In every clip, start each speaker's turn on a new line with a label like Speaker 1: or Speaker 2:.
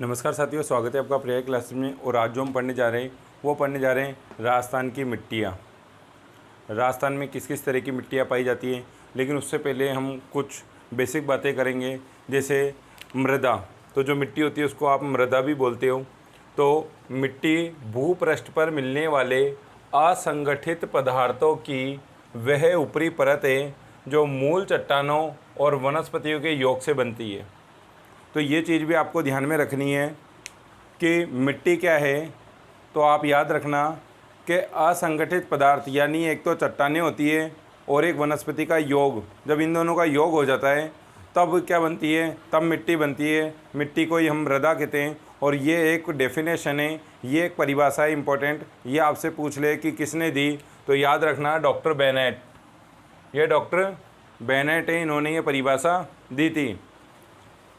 Speaker 1: नमस्कार साथियों, स्वागत है आपका प्रेयर क्लास में। और आज जो हम पढ़ने जा रहे हैं राजस्थान की मिट्टियाँ। राजस्थान में किस किस तरह की मिट्टियाँ पाई जाती हैं, लेकिन उससे पहले हम कुछ बेसिक बातें करेंगे। जैसे मृदा, तो जो मिट्टी होती है उसको आप मृदा भी बोलते हो। तो मिट्टी भूपृष्ठ पर मिलने वाले असंगठित पदार्थों की वह ऊपरी परत है जो मूल चट्टानों और वनस्पतियों के योग से बनती है। तो ये चीज़ भी आपको ध्यान में रखनी है कि मिट्टी क्या है। तो आप याद रखना कि असंगठित पदार्थ यानी एक तो चट्टानें होती है और एक वनस्पति का योग, जब इन दोनों का योग हो जाता है तब क्या बनती है, तब मिट्टी बनती है। मिट्टी को ही हम मृदा कहते हैं। और ये एक डेफिनेशन है, ये एक परिभाषा है इम्पोर्टेंट। ये आपसे पूछ ले कि किसने दी, तो याद रखना डॉक्टर बेनेट। ये डॉक्टर बेनेट है, इन्होंने ये परिभाषा दी थी।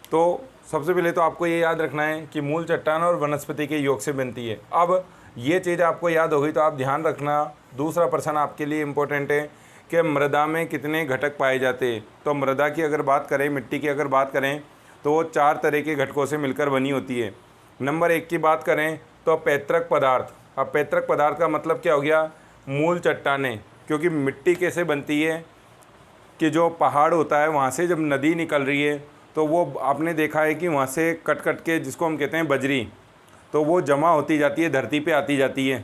Speaker 1: तो सबसे पहले तो आपको ये याद रखना है कि मूल चट्टान और वनस्पति के योग से बनती है। अब ये चीज़ आपको याद हो गई तो आप ध्यान रखना, दूसरा प्रश्न आपके लिए इम्पोर्टेंट है कि मृदा में कितने घटक पाए जाते हैं। तो मृदा की अगर बात करें, मिट्टी की अगर बात करें, तो वो 4 तरह के घटकों से मिलकर बनी होती है। नंबर 1 की बात करें तो पैतृक पदार्थ। अब पैतृक पदार्थ का मतलब क्या हो गया, मूल चट्टानें। क्योंकि मिट्टी कैसे बनती है कि जो पहाड़ होता है वहाँ से जब नदी निकल रही है तो वो आपने देखा है कि वहाँ से कट कट के, जिसको हम कहते हैं बजरी, तो वो जमा होती जाती है, धरती पे आती जाती है।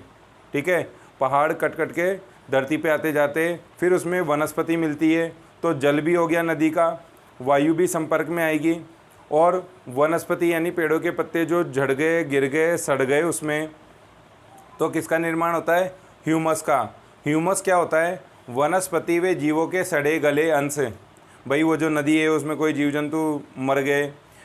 Speaker 1: ठीक है, पहाड़ कट कट के धरती पे आते जाते, फिर उसमें वनस्पति मिलती है। तो जल भी हो गया नदी का, वायु भी संपर्क में आएगी, और वनस्पति यानी पेड़ों के पत्ते जो झड़ गए, गिर गए, सड़ गए उसमें, तो किसका निर्माण होता है, ह्यूमस का। ह्यूमस क्या होता है, वनस्पति व जीवों के सड़े गले अंश। भाई वो जो नदी है उसमें कोई जीव जंतु मर गए,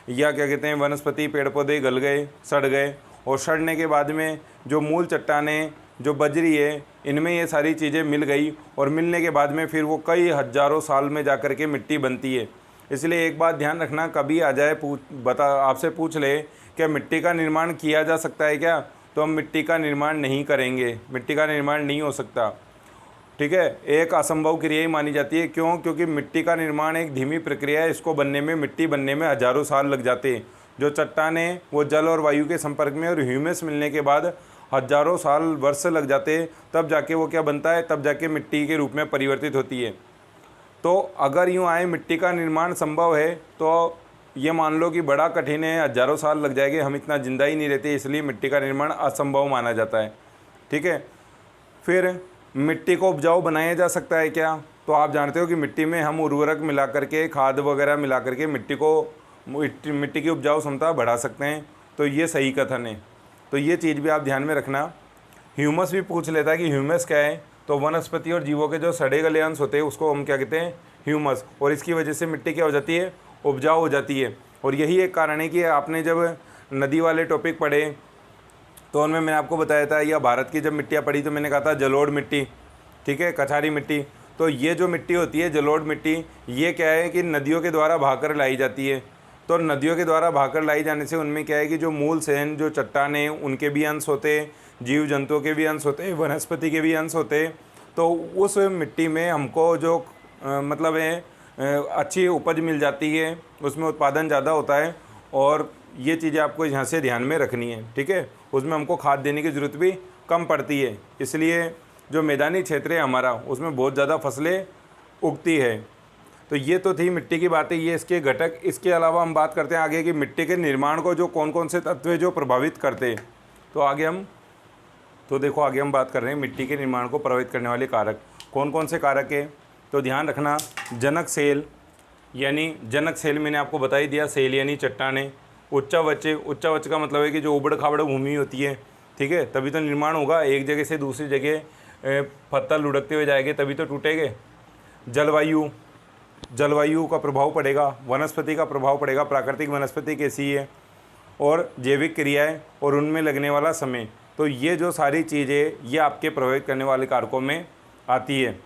Speaker 1: या क्या कहते हैं वनस्पति पेड़ पौधे गल गए, सड़ गए, और सड़ने के बाद में जो मूल चट्टानें, जो बजरी है, इनमें ये सारी चीज़ें मिल गई, और मिलने के बाद में फिर वो कई हज़ारों साल में जा कर के मिट्टी बनती है। इसलिए एक बात ध्यान रखना, कभी आ जाए आपसे पूछ ले क्या मिट्टी का निर्माण किया जा सकता है क्या, तो हम मिट्टी का निर्माण नहीं करेंगे, मिट्टी का निर्माण नहीं हो सकता। ठीक है, एक असंभव क्रिया ही मानी जाती है। क्यों? क्योंकि मिट्टी का निर्माण एक धीमी प्रक्रिया है। इसको बनने में, मिट्टी बनने में हज़ारों साल लग जाते हैं। जो चट्टान है वो जल और वायु के संपर्क में और ह्यूमस मिलने के बाद हज़ारों साल, वर्ष लग जाते हैं, तब जाके वो क्या बनता है, तब जाके मिट्टी के रूप में परिवर्तित होती है। तो अगर यूँ आए मिट्टी का निर्माण संभव है तो ये मान लो कि बड़ा कठिन है, हज़ारों साल लग जाएंगे, हम इतना जिंदा ही नहीं रहते, इसलिए मिट्टी का निर्माण असंभव माना जाता है। ठीक है, फिर मिट्टी को उपजाऊ बनाया जा सकता है क्या, तो आप जानते हो कि मिट्टी में हम उर्वरक मिला करके, खाद वगैरह मिला करके मिट्टी की उपजाऊ क्षमता बढ़ा सकते हैं। तो ये सही कथन है। तो ये चीज़ भी आप ध्यान में रखना। ह्यूमस भी पूछ लेता है कि ह्यूमस क्या है, तो वनस्पति और जीवों के जो सड़े गले अंश होते हैं उसको हम क्या कहते हैं, ह्यूमस। और इसकी वजह से मिट्टी क्या हो जाती है, उपजाऊ हो जाती है। और यही एक कारण है कि आपने जब नदी वाले टॉपिक पढ़े तो उनमें मैंने आपको बताया था, या भारत की जब मिट्टियाँ पड़ी तो मैंने कहा था जलोढ़ मिट्टी, ठीक है, कछारी मिट्टी। तो ये जो मिट्टी होती है जलोढ़ मिट्टी, ये क्या है कि नदियों के द्वारा भाकर लाई जाती है। तो नदियों के द्वारा भाकर लाई जाने से उनमें क्या है कि जो मूल सेन, जो चट्टान हैं, उनके भी अंश होते हैं, जीव जंतुओं के भी अंश होते हैं, वनस्पति के भी अंश होते हैं। तो उस मिट्टी में हमको जो मतलब है अच्छी उपज मिल जाती है, उसमें उत्पादन ज़्यादा होता है। और ये चीज़ें आपको यहाँ से ध्यान में रखनी है। ठीक है, उसमें हमको खाद देने की ज़रूरत भी कम पड़ती है। इसलिए जो मैदानी क्षेत्र है हमारा, उसमें बहुत ज़्यादा फसलें उगती है। तो ये तो थी मिट्टी की बातें, ये इसके घटक। इसके अलावा हम बात करते हैं आगे कि मिट्टी के निर्माण को जो कौन कौन से तत्व है जो प्रभावित करते हैं। तो आगे हम बात कर रहे हैं मिट्टी के निर्माण को प्रभावित करने वाले कारक। कौन कौन से कारक है, तो ध्यान रखना। जनक सेल, यानी जनक सेल मैंने आपको बता ही दिया, सेल यानी चट्टानें। उच्चावच का मतलब है कि जो उबड़ खाबड़ भूमि होती है, ठीक है, तभी तो निर्माण होगा। एक जगह से दूसरी जगह पत्थर लुढ़कते हुए जाएंगे तभी तो टूटेंगे। जलवायु का प्रभाव पड़ेगा, वनस्पति का प्रभाव पड़ेगा, प्राकृतिक वनस्पति कैसी है, और जैविक क्रियाएं, और उनमें लगने वाला समय। तो ये जो सारी चीज़ें ये आपके प्रभावित करने वाले कारकों में आती है।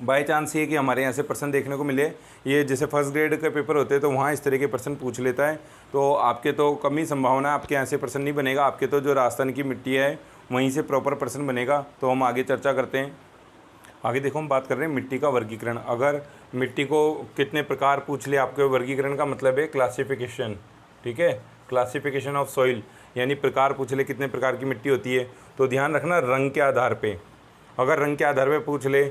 Speaker 1: बाई चांस ये कि हमारे यहाँ से प्रश्न देखने को मिले, ये जैसे फर्स्ट ग्रेड के पेपर होते हैं तो वहाँ इस तरह के प्रश्न पूछ लेता है। तो आपके तो कम ही संभावना है, आपके यहाँ से प्रश्न नहीं बनेगा। आपके तो जो राजस्थान की मिट्टी है वहीं से प्रॉपर प्रश्न बनेगा। तो हम आगे चर्चा करते हैं। आगे देखो, हम बात कर रहे हैं मिट्टी का वर्गीकरण। अगर मिट्टी को कितने प्रकार पूछ ले आपके, वर्गीकरण का मतलब है क्लासिफिकेशन। ठीक है, क्लासिफिकेशन ऑफ सॉइल, यानी प्रकार पूछ ले कितने प्रकार की मिट्टी होती है, तो ध्यान रखना रंग के आधार पे। अगर रंग के आधार पे पूछ ले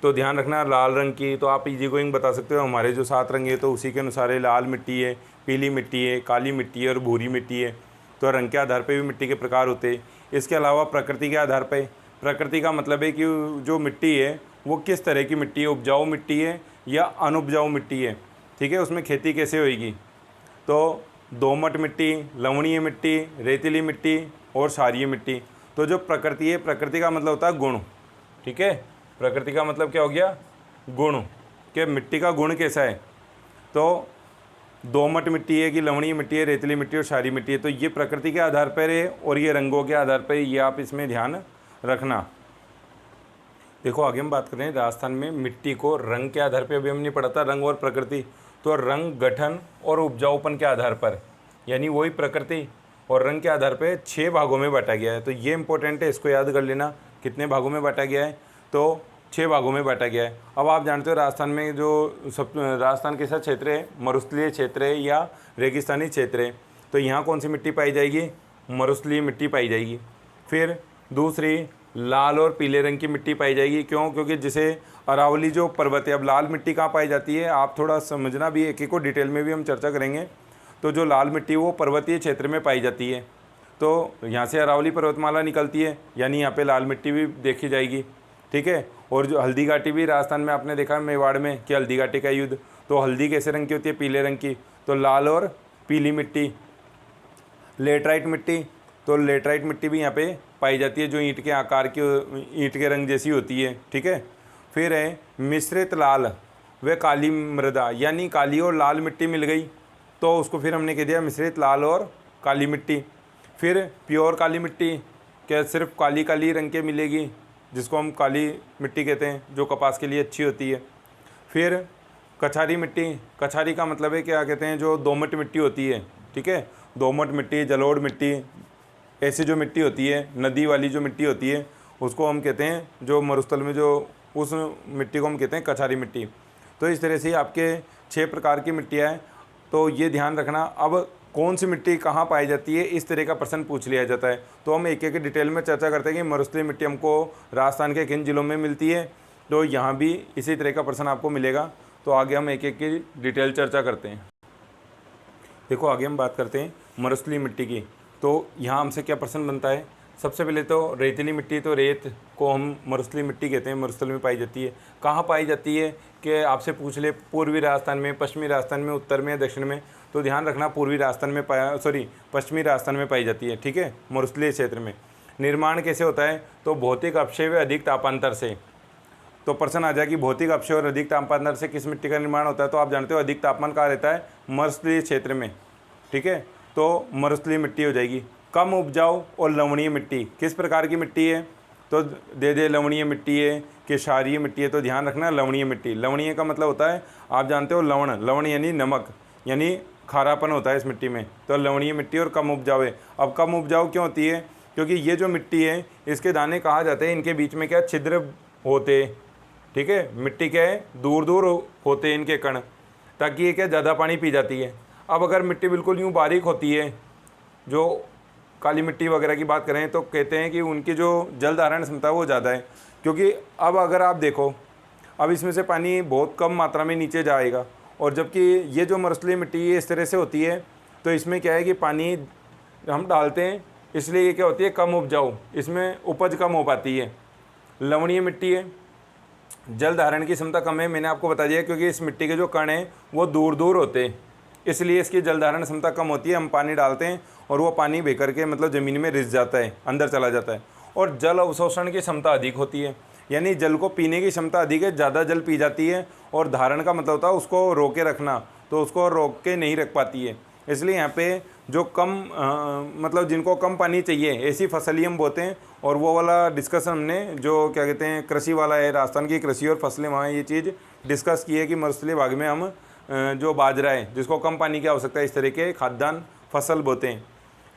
Speaker 1: तो ध्यान रखना लाल रंग की, तो आप इजी गोइंग बता सकते हो हमारे जो 7 रंग है तो उसी के अनुसार है, लाल मिट्टी है, पीली मिट्टी है, काली मिट्टी है और भूरी मिट्टी है। तो रंग के आधार पे भी मिट्टी के प्रकार होते हैं। इसके अलावा प्रकृति के आधार पे, प्रकृति का मतलब है कि जो मिट्टी है वो किस तरह की मिट्टी है, उपजाऊ मिट्टी है या अनुपजाऊ मिट्टी है, ठीक है, उसमें खेती कैसे होएगी। तो दोमट मिट्टी, लवणीय मिट्टी, रेतीली मिट्टी और क्षारीय मिट्टी। तो जो प्रकृति है, प्रकृति का मतलब होता है गुण, ठीक है, प्रकृति का मतलब क्या हो गया, गुण, कि मिट्टी का गुण कैसा है। तो दोमट मिट्टी है कि लवणीय मिट्टी है, रेतीली मिट्टी और क्षारीय मिट्टी है, तो ये प्रकृति के आधार पर है और ये रंगों के आधार पर, ये आप इसमें ध्यान रखना। देखो आगे हम बात कर रहे हैं राजस्थान में मिट्टी को रंग के आधार पर, अभी हमने पढ़ा था रंग और प्रकृति, तो रंग गठन और उपजाऊपन के आधार पर, यानी वही प्रकृति और रंग के आधार पर 6 भागों में बांटा गया है। तो ये इंपॉर्टेंट है, इसको याद कर लेना, कितने भागों में बांटा गया है, तो 6 भागों में बांटा गया है। अब आप जानते हो राजस्थान में जो राजस्थान कैसा क्षेत्र है, मरुस्थलीय क्षेत्र है या रेगिस्तानी क्षेत्र है, तो यहाँ कौन सी मिट्टी पाई जाएगी, मरुस्थलीय मिट्टी पाई जाएगी। फिर दूसरी लाल और पीले रंग की मिट्टी पाई जाएगी, क्यों, क्योंकि जिसे अरावली जो पर्वत है, अब लाल मिट्टी कहाँ पाई जाती है आप थोड़ा समझना भी, एक एक को डिटेल में भी हम चर्चा करेंगे। तो जो लाल मिट्टी वो पर्वतीय क्षेत्र में पाई जाती है, तो यहाँ से अरावली पर्वतमाला निकलती है, यानी यहाँ पे लाल मिट्टी भी देखी जाएगी, ठीक है। और जो हल्दी घाटी भी राजस्थान में आपने देखा मेवाड़ में कि हल्दी घाटी का युद्ध, तो हल्दी कैसे रंग की होती है, पीले रंग की, तो लाल और पीली मिट्टी। लेटराइट मिट्टी, तो लेटराइट मिट्टी भी यहाँ पे पाई जाती है, जो ईंट के आकार की, ईंट के रंग जैसी होती है, ठीक है। फिर है मिश्रित लाल व काली मृदा, यानी काली और लाल मिट्टी मिल गई, तो उसको फिर हमने कह दिया मिश्रित लाल और काली मिट्टी। फिर प्योर काली मिट्टी, क्या सिर्फ काली काली रंग के मिलेगी, जिसको हम काली मिट्टी कहते हैं, जो कपास के लिए अच्छी होती है। फिर कछारी मिट्टी, कछारी का मतलब है क्या कहते हैं, जो दोमट मिट्टी होती है, ठीक है, दोमट मिट्टी, जलोढ़ मिट्टी, ऐसी जो मिट्टी होती है, नदी वाली जो मिट्टी होती है, उसको हम कहते हैं, जो मरुस्थल में जो उस मिट्टी को हम कहते हैं कछारी मिट्टी। तो इस तरह से आपके 6 प्रकार की मिट्टियाँ हैं, तो ये ध्यान रखना। अब कौन सी मिट्टी कहाँ पाई जाती है, इस तरह का प्रश्न पूछ लिया जाता है, तो हम एक एक डिटेल में चर्चा करते हैं कि मरुस्थलीय मिट्टी हमको राजस्थान के किन जिलों में मिलती है, तो यहाँ भी इसी तरह का प्रश्न आपको मिलेगा। तो आगे हम एक एक की डिटेल चर्चा करते हैं। देखो आगे हम बात करते हैं मरुस्थलीय मिट्टी की, तो यहाँ हमसे क्या प्रश्न बनता है। सबसे पहले तो रेतीली मिट्टी, तो रेत को हम मरुस्थलीय मिट्टी कहते हैं, मरुस्थल में पाई जाती है। कहाँ पाई जाती है कि आपसे पूछ ले, पूर्वी राजस्थान में, पश्चिमी राजस्थान में, उत्तर में, दक्षिण में, तो ध्यान रखना पूर्वी राजस्थान में पश्चिमी राजस्थान में पाई जाती है, ठीक है, मरुस्थलीय क्षेत्र में। निर्माण कैसे होता है, तो भौतिक अपक्षय व अधिक तापांतर से। तो प्रश्न आ जाए कि भौतिक अपक्षय और अधिक तापांतर से किस मिट्टी का निर्माण होता है, तो आप जानते हो अधिक तापमान कहाँ रहता है, मरुस्थलीय क्षेत्र में, ठीक है, तो मरुस्थलीय मिट्टी हो जाएगी। कम उपजाऊ और लवणीय मिट्टी, किस प्रकार की मिट्टी है, तो दे लवणीय मिट्टी है कि क्षारीय मिट्टी है, तो ध्यान रखना लवणीय मिट्टी। लवणीय का मतलब होता है, आप जानते हो लवण, लवण यानी नमक, यानी खारापन होता है इस मिट्टी में, तो लवणीय मिट्टी और कम उपजाऊ है। अब कम उपजाऊ क्यों होती है, क्योंकि ये जो मिट्टी है इसके दाने कहा जाते हैं, इनके बीच में क्या छिद्र होते, ठीक है, मिट्टी क्या है, दूर दूर होते हैं इनके कण, ताकि ये क्या ज़्यादा पानी पी जाती है। अब अगर मिट्टी बिल्कुल यूँ बारीक होती है, जो काली मिट्टी वगैरह की बात करें, तो कहते हैं कि उनकी जो जल धारण क्षमता वो ज़्यादा है, क्योंकि अब अगर आप देखो, अब इसमें से पानी बहुत कम मात्रा में नीचे जाएगा, और जबकि ये जो मरुस्थलीय मिट्टी है इस तरह से होती है, तो इसमें क्या है कि पानी हम डालते हैं, इसलिए ये क्या होती है, कम उपजाऊ, इसमें उपज कम हो पाती है। लवणीय मिट्टी है, जल धारण की क्षमता कम है, मैंने आपको बता दिया, क्योंकि इस मिट्टी के जो कण हैं वो दूर दूर होते हैं, इसलिए इसकी जल धारण क्षमता कम होती है। हम पानी डालते हैं और वो पानी बह करके मतलब ज़मीन में रिस जाता है, अंदर चला जाता है। और जल अवशोषण की क्षमता अधिक होती है, यानी जल को पीने की क्षमता अधिक है, ज़्यादा जल पी जाती है। और धारण का मतलब होता है उसको रोके रखना, तो उसको रोक के नहीं रख पाती है, इसलिए यहाँ पे जो कम मतलब जिनको कम पानी चाहिए ऐसी फसल ही हम बोते हैं। और वो वाला डिस्कशन हमने जो क्या कहते हैं कृषि वाला है, राजस्थान की कृषि और फसलें, वहाँ ये चीज़ डिस्कस की है कि मरुस्थलीय भाग में हम जो बाजरा है जिसको कम पानी की आवश्यकता है, इस तरह के खाद्यान्न फसल बोते हैं।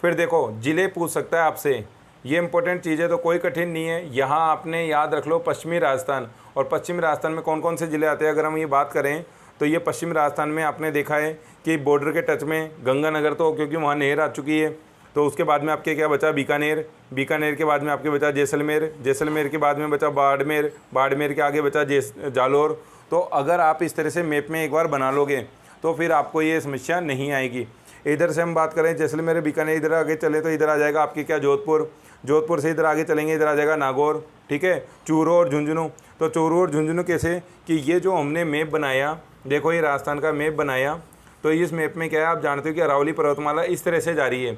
Speaker 1: फिर देखो जिले पूछ सकता है आपसे, ये इंपॉर्टेंट चीज़ है, तो कोई कठिन नहीं है। यहाँ आपने याद रख लो पश्चिमी राजस्थान, और पश्चिमी राजस्थान में कौन कौन से ज़िले आते हैं। अगर हम ये बात करें तो ये पश्चिम राजस्थान में आपने देखा है कि बॉर्डर के टच में गंगानगर, तो क्योंकि वहाँ नहर आ चुकी है, तो उसके बाद में आपके क्या बचा, बीकानेर, बीकानेर के बाद में आपके बचा जैसलमेर, जैसलमेर के बाद में बचा बाड़मेर, बाड़मेर के आगे बचा जालोर। तो अगर आप इस तरह से मैप में एक बार बना लोगे तो फिर आपको ये समस्या नहीं आएगी। इधर से हम बात करें जैसलमेर, बीकानेर, इधर आगे चले तो इधर आ जाएगा आपके क्या जोधपुर, जोधपुर से इधर आगे चलेंगे इधर आ जाएगा नागौर, ठीक है, चूरू और झुंझुनू। तो चूरू और झुंझुनू कैसे कि ये जो हमने मैप बनाया, देखो ये राजस्थान का मैप बनाया, तो इस मैप में क्या है, आप जानते हो कि अरावली पर्वतमाला इस तरह से जा रही है,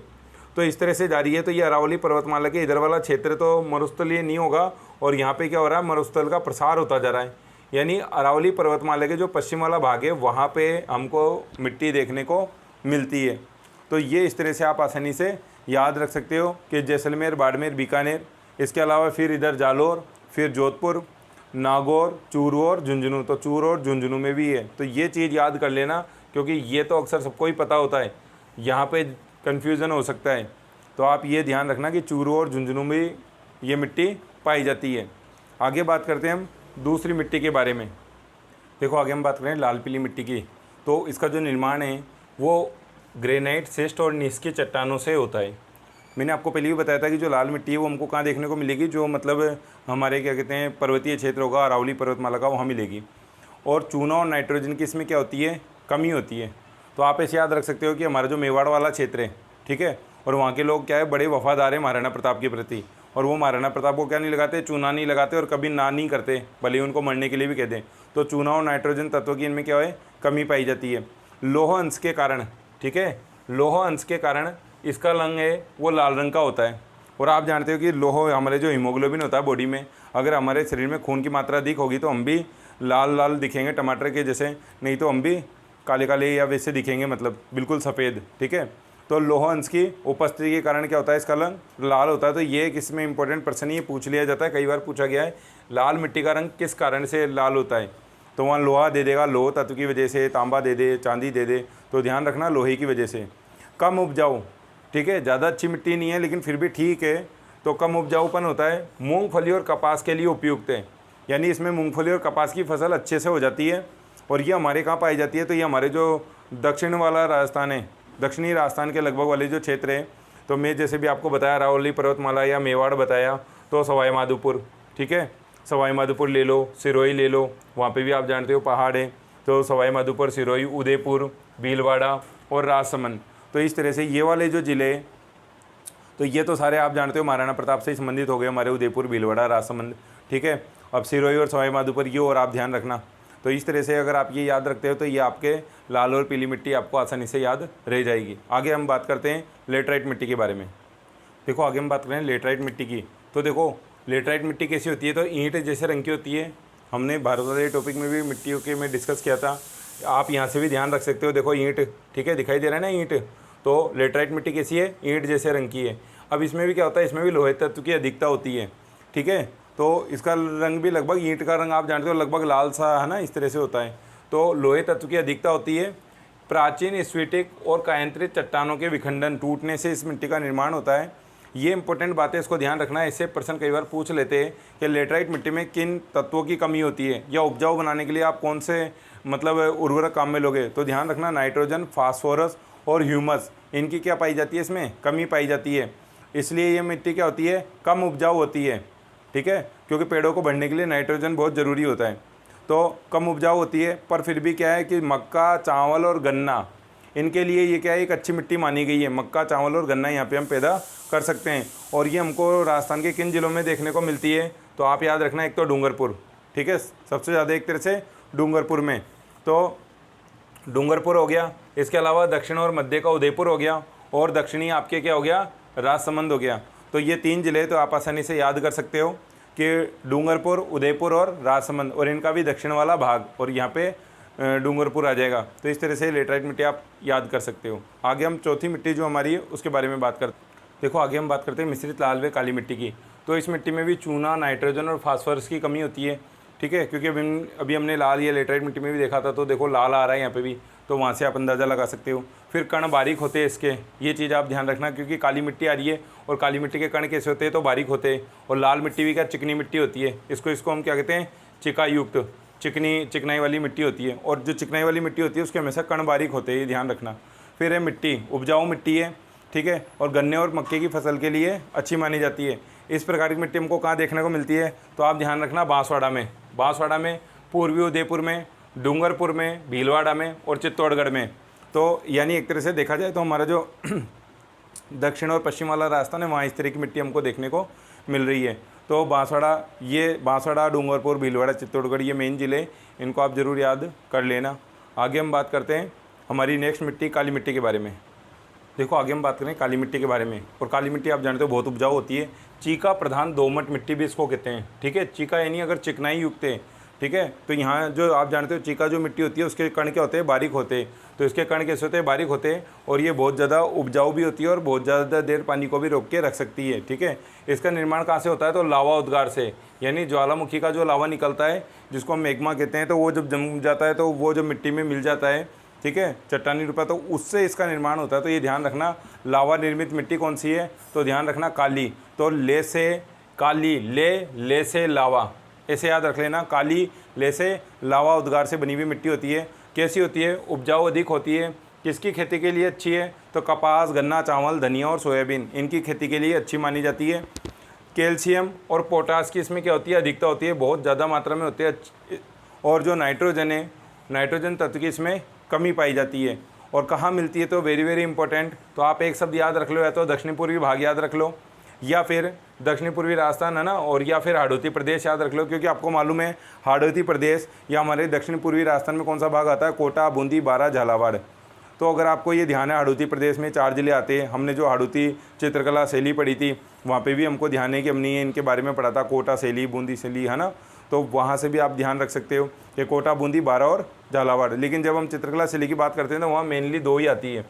Speaker 1: तो इस तरह से जा रही है, तो ये अरावली पर्वतमाला के इधर वाला क्षेत्र तो मरुस्थलीय नहीं होगा, और यहाँ पे क्या हो रहा है, मरुस्थल का प्रसार होता जा रहा है, यानी अरावली पर्वतमाला के जो पश्चिम वाला भाग है वहाँ पे हमको मिट्टी देखने को मिलती है। तो ये इस तरह से आप आसानी से याद रख सकते हो कि जैसलमेर, बाड़मेर, बीकानेर, इसके अलावा फिर इधर जालोर, फिर जोधपुर, नागौर, चूरू और झुंझुनू। तो चूरू और झुंझुनू में भी है, तो ये चीज़ याद कर लेना, क्योंकि ये तो अक्सर सबको ही पता होता है, यहाँ पे कन्फ्यूज़न हो सकता है। तो आप ये ध्यान रखना कि चूरू और झुंझुनू में ये मिट्टी पाई जाती है। आगे बात करते हैं हम दूसरी मिट्टी के बारे में। देखो आगे हम बात करें लाल पीली मिट्टी की, तो इसका जो निर्माण है वो ग्रेनाइट, शिस्ट और नीस की चट्टानों से होता है। मैंने आपको पहले भी बताया था कि जो लाल मिट्टी है वो हमको कहाँ देखने को मिलेगी, जो मतलब हमारे क्या कहते हैं पर्वतीय क्षेत्र होगा, अरावली पर्वतमाला का, वहाँ मिलेगी। और चूना और नाइट्रोजन की इसमें क्या होती है, कमी होती है। तो आप ऐसे याद रख सकते हो कि हमारा जो मेवाड़ वाला क्षेत्र है, ठीक है, और वहाँ के लोग क्या है, बड़े वफादार हैं महाराणा प्रताप के प्रति, और वो महाराणा प्रताप को क्या नहीं लगाते, चूना नहीं लगाते, और कभी ना नहीं करते, भले ही उनको मरने के लिए भी कह दें। तो चूना और नाइट्रोजन तत्व की इनमें क्या है, कमी पाई जाती है। लोह अंश के कारण, ठीक है, लोह अंश के कारण इसका रंग है वो लाल रंग का होता है। और आप जानते हो कि लोह, हमारे जो हीमोग्लोबिन होता है बॉडी में, अगर हमारे शरीर में खून की मात्रा अधिक होगी तो हम भी लाल लाल दिखेंगे टमाटर के जैसे, नहीं तो हम भी काले काले या वैसे दिखेंगे, मतलब बिल्कुल सफ़ेद, ठीक है। तो लोह अंश की उपस्थिति के कारण क्या होता है, इसका रंग लाल होता है। तो ये एक इसमें इंपॉर्टेंट प्रश्न ये पूछ लिया जाता है, कई बार पूछा गया है, लाल मिट्टी का रंग किस कारण से लाल होता है, तो वहाँ लोहा दे देगा, लोह तत्व की वजह से, तांबा दे दे, चांदी दे दे, तो ध्यान रखना लोहे की वजह से। कम उपजाऊ, ठीक है, ज़्यादा अच्छी मिट्टी नहीं है लेकिन फिर भी ठीक है, तो कम उपजाऊपन होता है, मूंगफली और कपास के लिए उपयुक्त है, यानी इसमें मूंगफली और कपास की फसल अच्छे से हो जाती है। और ये हमारे कहाँ पाई जाती है, तो ये हमारे जो दक्षिण वाला राजस्थान है, दक्षिणी राजस्थान के लगभग वाले जो क्षेत्र है, तो मैं जैसे भी आपको बताया अरावली पर्वतमाला या मेवाड़ बताया, तो सवाई माधोपुर, ठीक है, सवाई माधोपुर ले लो, सिरोही ले लो, वहाँ पे भी आप जानते हो पहाड़ है, तो सवाई माधोपुर, सिरोही, उदयपुर, भीलवाड़ा और राजसमंद। तो इस तरह से ये वाले जो ज़िले, तो ये तो सारे आप जानते हो महाराणा प्रताप से ही संबंधित हो गए, हमारे उदयपुर, भीलवाड़ा, राजसमंद, ठीक है। अब सिरोही और सवाई माधोपुर ये और आप ध्यान रखना। तो इस तरह से अगर आप ये याद रखते हो तो ये आपके लाल और पीली मिट्टी आपको आसानी से याद रह जाएगी। आगे हम बात करते हैं लेटराइट मिट्टी के बारे में। देखो आगे हम बात करें लेटराइट मिट्टी की, तो देखो लेटराइट मिट्टी कैसी होती है, तो ईंट जैसे रंग की होती है। हमने भारत वाले टॉपिक में भी मिट्टियों के में डिस्कस किया था, आप यहाँ से भी ध्यान रख सकते हो। देखो ईंट, ठीक है, दिखाई दे रहा है ना ईंट, तो लेटराइट मिट्टी कैसी है, ईंट जैसे रंग की है। अब इसमें भी क्या होता है, इसमें भी लोहे तत्व की अधिकता होती है, ठीक है, तो इसका रंग भी लगभग ईंट का रंग आप जानते हो लगभग लाल सा है ना, इस तरह से होता है। तो लोहे तत्व की अधिकता होती है। प्राचीन स्फटिक और कायांतरित चट्टानों के विखंडन टूटने से इस मिट्टी का निर्माण होता है। ये इंपॉर्टेंट बातें, इसको ध्यान रखना है। इससे प्रश्न कई बार पूछ लेते हैं कि लेटराइट मिट्टी में किन तत्वों की कमी होती है, या उपजाऊ बनाने के लिए आप कौन से मतलब उर्वरक काम में लोगे, तो ध्यान रखना नाइट्रोजन, फास्फोरस और ह्यूमस, इनकी क्या पाई जाती है, इसमें कमी पाई जाती है। इसलिए ये मिट्टी क्या होती है, कम उपजाऊ होती है, ठीक है, क्योंकि पेड़ों को बढ़ने के लिए नाइट्रोजन बहुत ज़रूरी होता है, तो कम उपजाऊ होती है। पर फिर भी क्या है कि मक्का, चावल और गन्ना, इनके लिए ये क्या है, एक अच्छी मिट्टी मानी गई है। मक्का, चावल और गन्ना यहाँ पे हम पैदा कर सकते हैं। और ये हमको राजस्थान के किन ज़िलों में देखने को मिलती है, तो आप याद रखना, एक तो डूंगरपुर, ठीक है, सबसे ज़्यादा एक तरह से डूंगरपुर में, तो डूंगरपुर हो गया। इसके अलावा दक्षिण और मध्य का उदयपुर हो गया, और दक्षिणी आपके क्या हो गया, राजसमंद हो गया। तो ये 3 ज़िले तो आप आसानी से याद कर सकते हो कि डूंगरपुर, उदयपुर और राजसमंद, और इनका भी दक्षिण वाला भाग, और यहाँ पे डूंगरपुर आ जाएगा। तो इस तरह से लेटराइट मिट्टी आप याद कर सकते हो। आगे हम चौथी मिट्टी जो हमारी है उसके बारे में बात करते हैं। देखो आगे हम बात करते हैं मिश्रित लाल व काली मिट्टी की। तो इस मिट्टी में भी चूना, नाइट्रोजन और फास्फोरस की कमी होती है, ठीक है, क्योंकि अभी हमने लाल या लेटराइट मिट्टी में भी देखा था, तो देखो लाल आ रहा है यहाँ पे भी, तो वहाँ से आप अंदाज़ा लगा सकते हो। फिर कण बारीक होते हैं इसके, ये चीज़ आप ध्यान रखना, क्योंकि काली मिट्टी आ रही है और काली मिट्टी के कण कैसे होते हैं, तो बारीक होते हैं। और लाल मिट्टी भी क्या चिकनी मिट्टी होती है, इसको हम क्या कहते हैं, चिका युक्त, चिकनाई वाली मिट्टी होती है, और जो चिकनाई वाली मिट्टी होती है उसके हमेशा कण बारीक होते हैं, ये ध्यान रखना। फिर है मिट्टी, उपजाऊ मिट्टी है, ठीक है, और गन्ने और मक्के की फसल के लिए अच्छी मानी जाती है। इस प्रकार की मिट्टी हमको कहाँ देखने को मिलती है, तो आप ध्यान रखना बांसवाड़ा में, पूर्वी उदयपुर में, डूंगरपुर में, भीलवाड़ा में और चित्तौड़गढ़ में। तो यानी एक तरह से देखा जाए तो हमारा जो दक्षिण और पश्चिम वाला रास्ता है वहाँ इस तरह की मिट्टी हमको देखने को मिल रही है। तो बांसवाड़ा, डूंगरपुर, भीलवाड़ा, चित्तौड़गढ़ ये मेन ज़िले, इनको आप ज़रूर याद कर लेना। आगे हम बात करते हैं हमारी नेक्स्ट मिट्टी काली मिट्टी के बारे में। देखो आगे हम बात करें काली मिट्टी के बारे में, और काली मिट्टी आप जानते हो बहुत उपजाऊ होती है। चीका प्रधान दोमट मिट्टी भी इसको कहते हैं, ठीक है। चीका यानी अगर चिकनाई युक्त है, ठीक है। तो यहाँ जो आप जानते हो चीका जो मिट्टी होती है उसके कण क्या होते हैं, बारीक होते हैं। तो इसके कण कैसे होते हैं, बारीक होते हैं, और ये बहुत ज़्यादा उपजाऊ भी होती है और बहुत ज़्यादा देर पानी को भी रोक के रख सकती है, ठीक है। इसका निर्माण कहाँ से होता है, तो लावा उद्गार से, यानी ज्वालामुखी का जो लावा निकलता है जिसको हम मैग्मा कहते हैं, तो वो जब जम जाता है तो वो जब मिट्टी में मिल जाता है, ठीक है, चट्टानी रूप, तो उससे इसका निर्माण होता है। तो ये ध्यान रखना, लावा निर्मित मिट्टी कौन सी है, तो ध्यान रखना काली। तो ले से काली, ले से लावा, ऐसे याद रख लेना। काली, ले से लावा उद्गार से बनी हुई मिट्टी होती है। कैसी होती है, उपजाऊ अधिक होती है। किसकी खेती के लिए अच्छी है, तो कपास, गन्ना, चावल, धनिया और सोयाबीन, इनकी खेती के लिए अच्छी मानी जाती है। कैल्शियम और पोटास की इसमें क्या होती है, अधिकता होती है, बहुत ज़्यादा मात्रा में होती है। और जो नाइट्रोजन है, नाइट्रोजन तत्व की इसमें कमी पाई जाती है। और कहाँ मिलती है, तो वेरी वेरी इंपॉर्टेंट, तो आप एक शब्द याद रख लो, या तो दक्षिण पूर्वी भाग याद रख लो, या फिर दक्षिण पूर्वी राजस्थान है ना, और या फिर हाड़ौती प्रदेश याद रख लो, क्योंकि आपको मालूम है हाड़ौती प्रदेश या हमारे दक्षिण पूर्वी राजस्थान में कौन सा भाग आता है, कोटा, बूंदी, बारां, झालावाड़। तो अगर आपको ये ध्यान है, हाड़ौती प्रदेश में 4 जिले आते हैं। हमने जो हाड़ौती चित्रकला शैली पढ़ी थी वहाँ पे भी हमको ध्यान है कि हमने इनके बारे में पढ़ा था, कोटा शैली, बूंदी शैली, है ना। तो वहाँ से भी आप ध्यान रख सकते हो कि कोटा, बूंदी, बारां और झालावाड़। लेकिन जब हम चित्रकला शैली की बात करते हैं तो वहाँ मेनली 2 ही आती है,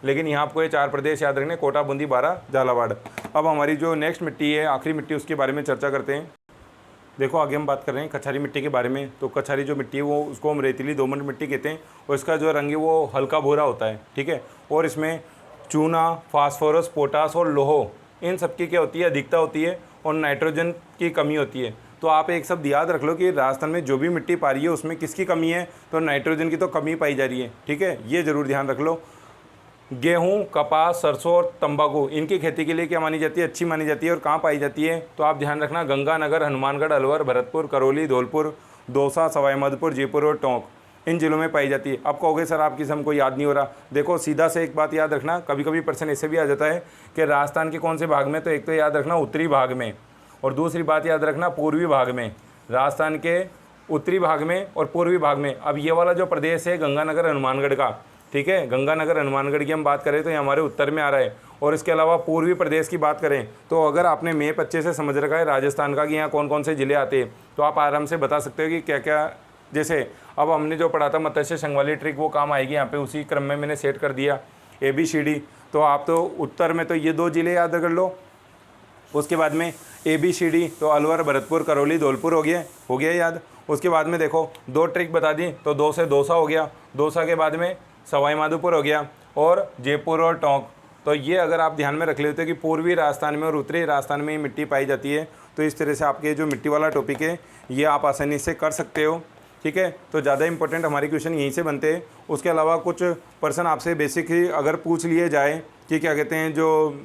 Speaker 1: लेकिन यहाँ आपको ये 4 प्रदेश याद रखने, कोटा, बूंदी, बारां, झालावाड़। अब हमारी जो नेक्स्ट मिट्टी है, आखिरी मिट्टी, उसके बारे में चर्चा करते हैं। देखो आगे हम बात कर रहे हैं कछारी मिट्टी के बारे में। तो कछारी जो मिट्टी है वो उसको हम रेतीली दोमट मिट्टी कहते हैं, और इसका जो रंग है वो हल्का भूरा होता है, ठीक है। और इसमें चूना, फास्फोरस, पोटास और लोहो, इन सबकी क्या होती है, अधिकता होती है, और नाइट्रोजन की कमी होती है। तो आप एक शब्द याद रख लो कि राजस्थान में जो भी मिट्टी पा रही है उसमें किसकी कमी है, तो नाइट्रोजन की तो कमी पाई जा रही है, ठीक है, ये ज़रूर ध्यान रख लो। गेहूं, कपास, सरसों और तंबाकू, इनकी खेती के लिए क्या मानी जाती है, अच्छी मानी जाती है। और कहाँ पाई जाती है, तो आप ध्यान रखना, गंगानगर, हनुमानगढ़, अलवर, भरतपुर, करौली, धौलपुर, दौसा, सवाईमाधोपुर, जयपुर और टोंक, इन जिलों में पाई जाती है। आप कहोगे सर आपकी हमको याद नहीं हो रहा। देखो सीधा से एक बात याद रखना, कभी कभी प्रश्न ऐसे भी आ जाता है कि राजस्थान के कौन से भाग में, तो एक तो याद रखना उत्तरी भाग में, और दूसरी बात याद रखना पूर्वी भाग में। राजस्थान के उत्तरी भाग में और पूर्वी भाग में। अब ये वाला जो प्रदेश है गंगानगर, हनुमानगढ़ का, ठीक है, गंगानगर, हनुमानगढ़ की हम बात करें तो ये हमारे उत्तर में आ रहा है। और इसके अलावा पूर्वी प्रदेश की बात करें तो अगर आपने मैप अच्छे से समझ रखा है राजस्थान का कि यहाँ कौन कौन से ज़िले आते हैं, तो आप आराम से बता सकते हो कि क्या क्या। जैसे अब हमने जो पढ़ा था मत्स्य संघ वाली ट्रिक, वो काम आएगी यहाँ पे, उसी क्रम में मैंने सेट कर दिया ABCD। तो आप तो उत्तर में तो ये 2 जिले याद कर लो, उसके बाद में ABCD तो अलवर, भरतपुर, करौली, धौलपुर हो गया याद। उसके बाद में देखो 2 ट्रिक बता दी, तो 2 से दौसा हो गया, दौसा के बाद में सवाईमाधोपुर हो गया, और जयपुर और टोंक। तो ये अगर आप ध्यान में रख लेते हो कि पूर्वी राजस्थान में और उत्तरी राजस्थान में मिट्टी पाई जाती है, तो इस तरह से आपके जो मिट्टी वाला टॉपिक है ये आप आसानी से कर सकते हो, ठीक है। तो ज़्यादा इंपॉर्टेंट हमारे क्वेश्चन यहीं से बनते हैं। उसके अलावा कुछ पर्सन आपसे बेसिक ही अगर पूछ लिए जाए कि क्या कहते हैं, जो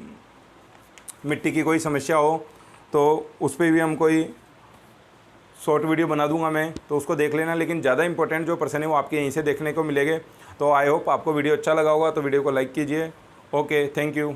Speaker 1: मिट्टी की कोई समस्या हो तो उस पर भी हम कोई शॉर्ट वीडियो बना दूंगा मैं, तो उसको देख लेना। लेकिन ज़्यादा इंपॉर्टेंट जो पर्सन है वो आपके यहीं से देखने को मिलेंगे। तो आई होप आपको वीडियो अच्छा लगा होगा, तो वीडियो को लाइक कीजिए। Okay, thank you.